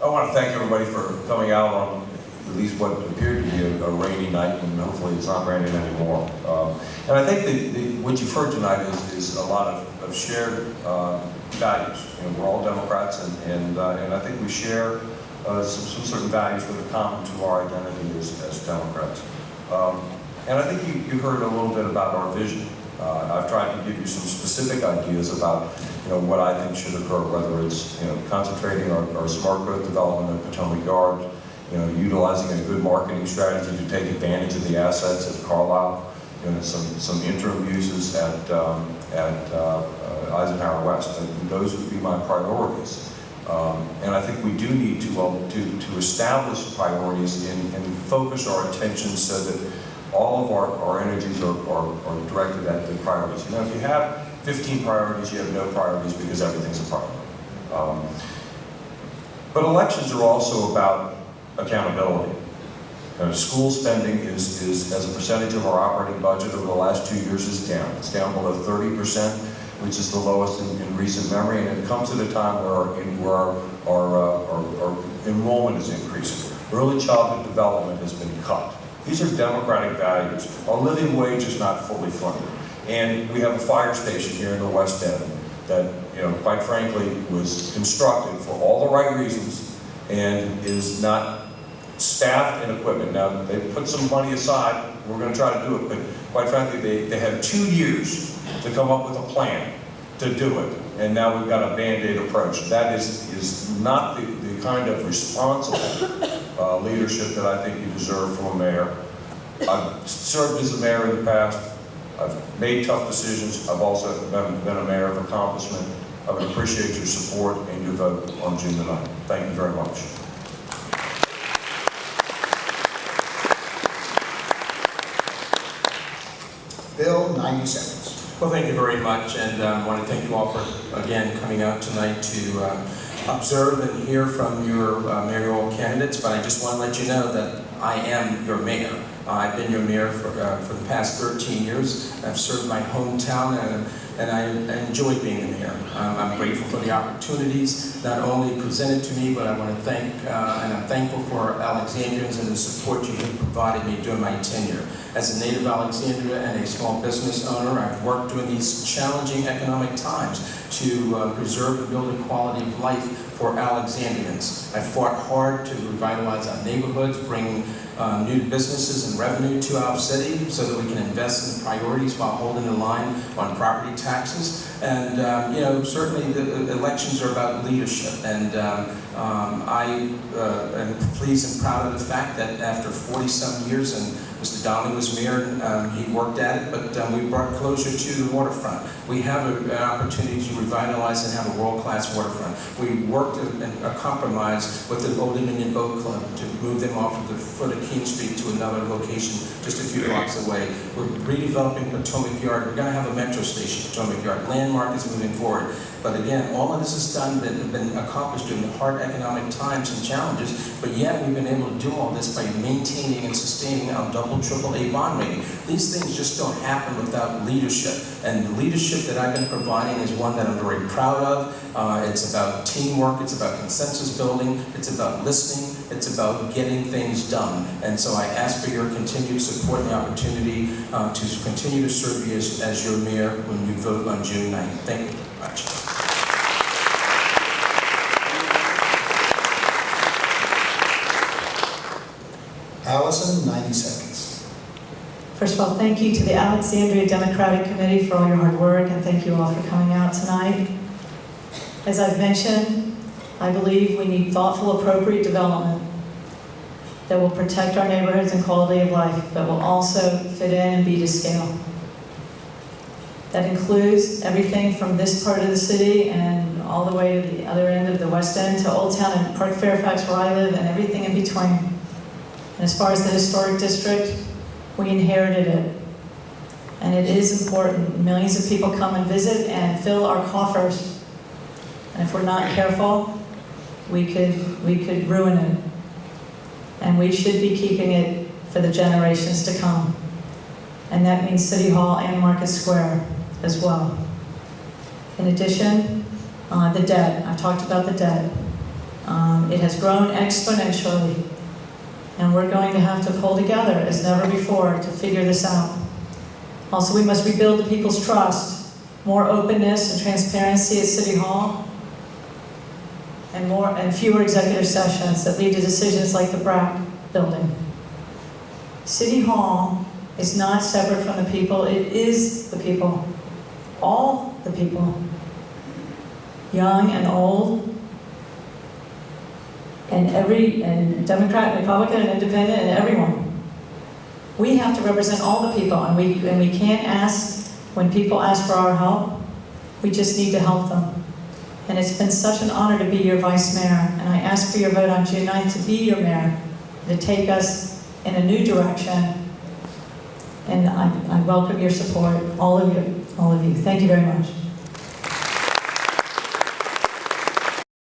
I want to thank everybody for coming out on at least what appeared to be a rainy night, and hopefully it's not raining anymore. And I think that what you've heard tonight is a lot of shared values. You know, we're all Democrats, and I think we share some certain values that are common to our identity as Democrats. And I think you heard a little bit about our vision. I've tried to give you some specific ideas about what I think should occur, whether it's concentrating our smart growth development at Potomac Yard, utilizing a good marketing strategy to take advantage of the assets at Carlisle, some interim uses at Eisenhower West. And those would be my priorities. And I think we do need to establish priorities and focus our attention so that all of our energies are directed at the priorities. If you have 15 priorities, you have no priorities because everything's a priority. But elections are also about accountability. School spending is as a percentage of our operating budget over the last 2 years is down. It's down below 30%, which is the lowest in recent memory, and it comes at a time where our enrollment is increasing. Early childhood development has been cut. These are democratic values. Our living wage is not fully funded. And we have a fire station here in the West End that, quite frankly, was constructed for all the right reasons and is not staffed and equipment. Now, they put some money aside. We're going to try to do it, but quite frankly, they had 2 years to come up with a plan to do it. And now we've got a Band-Aid approach. That is not the kind of responsible leadership that I think you deserve from a mayor. I've served as a mayor in the past. I've made tough decisions. I've also been a mayor of accomplishment. I would appreciate your support and your vote on June the 9th. Thank you very much. Bill, 90 seconds. Well, thank you very much, and I want to thank you all for, again, coming out tonight to observe and hear from your mayoral candidates, but I just want to let you know that I am your mayor. I've been your mayor for the past 13 years. I've served my hometown, and I enjoy being the mayor. I'm grateful for the opportunities not only presented to me, but I want to thank, and I'm thankful for Alexandrians and the support you have provided me during my tenure. As a native Alexandria and a small business owner, I've worked during these challenging economic times to preserve and build a quality of life for Alexandrians. I fought hard to revitalize our neighborhoods, bring new businesses and revenue to our city so that we can invest in the priorities while holding the line on property taxes. And certainly the elections are about leadership, and I am pleased and proud of the fact that after 40-some years, and Mr. Donnelly was mayor, he worked at it, but we brought closure to the waterfront. We have an opportunity to revitalize and have a world-class waterfront. We worked a compromise with the Old Dominion Boat Club to move them off of the foot of King Street to another location just a few blocks away. We're redeveloping Potomac Yard. We're going to have a metro station, Potomac Yard. Landmark is moving forward. But again, all of this is been accomplished during the hard economic times and challenges, but yet we've been able to do all this by maintaining and sustaining our double, AAA bond rating. These things just don't happen without leadership. And the leadership that I've been providing is one that I'm very proud of. It's about teamwork, it's about consensus building, it's about listening, it's about getting things done. And so I ask for your continued support and the opportunity to continue to serve you as your mayor when you vote on June 9th. Thank you very much. Allison, 90 seconds. First of all, thank you to the Alexandria Democratic Committee for all your hard work, and thank you all for coming out tonight. As I've mentioned, I believe we need thoughtful, appropriate development that will protect our neighborhoods and quality of life, but will also fit in and be to scale. That includes everything from this part of the city and all the way to the other end of the West End to Old Town and Park Fairfax where I live and everything in between. And as far as the historic district, we inherited it. And it is important. Millions of people come and visit and fill our coffers. And if we're not careful, we could ruin it. And we should be keeping it for the generations to come. And that means City Hall and Market Square as well. In addition, the debt. I talked about the debt. It has grown exponentially, and we're going to have to pull together as never before to figure this out. Also, we must rebuild the people's trust, more openness and transparency at City Hall, and fewer executive sessions that lead to decisions like the BRAC building. City Hall is not separate from the people, it is the people. All the people. Young and old, and Democrat, Republican, and Independent, and everyone. We have to represent all the people, and we can't ask, when people ask for our help, we just need to help them. And it's been such an honor to be your vice mayor, and I ask for your vote on June 9th to be your mayor, to take us in a new direction. And I welcome your support, all of you. Thank you very much.